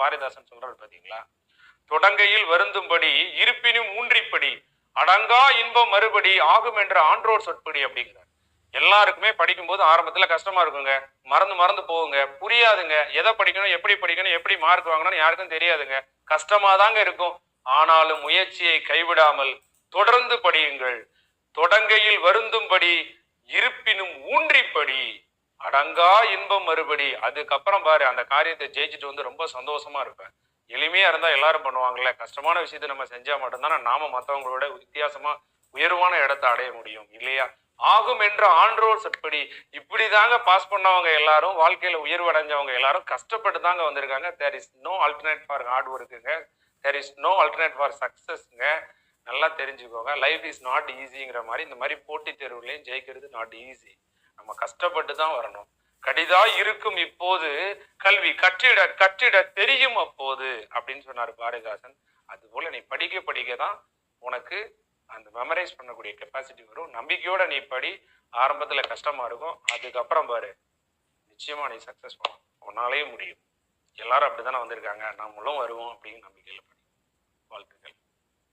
பாரதிதாசன் சொல்றாரு பாத்தீங்களா? தொடங்கையில் வருந்தும்படி இருப்பினும் ஊன்றிப்படி அடங்கா இன்பம் மறுபடி ஆகும் என்ற ஆன்றோர் சொற்படி அப்படிங்கிறார். எல்லாருக்குமே படிக்கும்போது ஆரம்பத்துல கஷ்டமா இருக்குங்க, மறந்து மறந்து போகுங்க, புரியாதுங்க, எதை படிக்கணும், எப்படி மார்க் வாங்கணும்னு யாருக்கும் தெரியாதுங்க, கஷ்டமா தாங்க இருக்கும். ஆனாலும் முயற்சியை கைவிடாமல் தொடர்ந்து படியுங்கள். தொடங்கையில் வருந்தும்படி இருப்பினும் ஊன்றிப்படி அடங்கா இன்பம் மறுபடி. அதுக்கப்புறம் பாரு அந்த காரியத்தை ஜெயிச்சுட்டு வந்து ரொம்ப சந்தோஷமா இருப்பேன். எளிமையா இருந்தா எல்லாரும் பண்ணுவாங்கல்ல, கஷ்டமான விஷயத்தை நம்ம செஞ்சா மட்டும்தானே நாம மற்றவங்களோட வித்தியாசமா உயர்வான இடத்தை அடைய முடியும் இல்லையா? ஆகும் என்ற ஆன்றோர் சொற்படி. இப்படிதாங்க பாஸ் பண்ணவங்க எல்லாரும், வாழ்க்கையில உயர்வு அடைஞ்சவங்க எல்லாரும் கஷ்டப்பட்டு தாங்க வந்திருக்காங்க. There is no alternate for hard ஒர்க்குங்க, there is no alternate for சக்சஸ்ங்க. நல்லா தெரிஞ்சுக்கோங்க. லைஃப் இஸ் நாட் ஈஸிங்கிற மாதிரி இந்த மாதிரி போட்டித் தேர்வுகளையும் ஜெயிக்கிறது நாட் ஈஸி. நம்ம கஷ்டப்பட்டு தான் வரணும். கடிதா இருக்கும் இப்போது கல்வி கற்றிட கற்றிட தெரியும் அப்போது அப்படின்னு சொன்னார் பாரதிதாசன். அது போல நீ படிக்க படிக்க தான் உனக்கு அந்த மெமரைஸ் பண்ணக்கூடிய கெப்பாசிட்டி வரும். நம்பிக்கையோட நீ படி. ஆரம்பத்துல கஷ்டமா இருக்கும், அதுக்கப்புறம் பாரு நிச்சயமா நீ சக்சஸ் பண்ணலாம், உன்னாலேயே முடியும். எல்லாரும் அப்படித்தானே வந்திருக்காங்க, நம்மளும் வருவோம் அப்படின்னு நம்பிக்கையில படி. வாழ்த்துக்கள்.